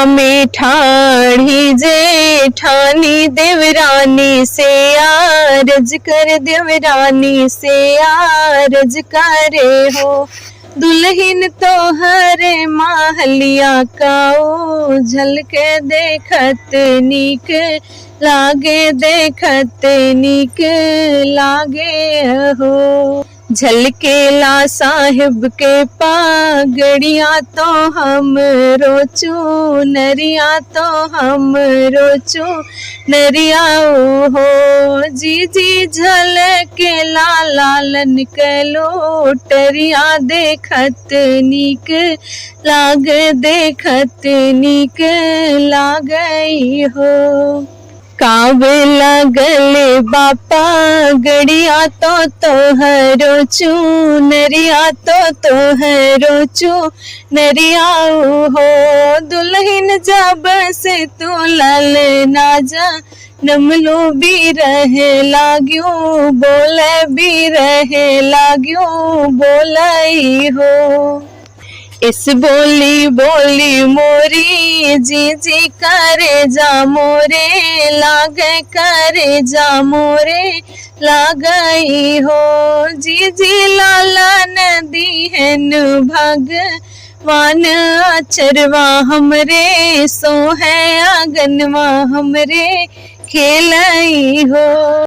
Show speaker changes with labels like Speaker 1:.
Speaker 1: में ठाढ़ी जेठानी देवरानी से आरज कर, देवरानी से आरज करे हो। दुल्हन तो हरे माहलिया का ओ झलके देखत नीक लागे, देखत नीक लागे हो। झलकेला साहिब के पागड़िया तो हम रोचू नरिया, तो हम रोचू नरिया हो। जी जी झलकेला लालन के लोटरिया, देखत नीक लाग, देखत नीक लागई हो। कावे लगले बापा गड़िया तो तोहरो चूनरिया, तो तोहरो चूनरिया हो। दुल्हन जब से तू लल ना जा नमलो भी रहे लाग्यो, बोले भी रहे लाग्यो बोलाई हो। इस बोली बोली मोरी जी जी करे जा मोरे लागे, करे जा मोरे लागई हो। जी जी लाला नदी हैन भगवान अचरवा हमरे सो है आंगनवा हमरे खेलई हो।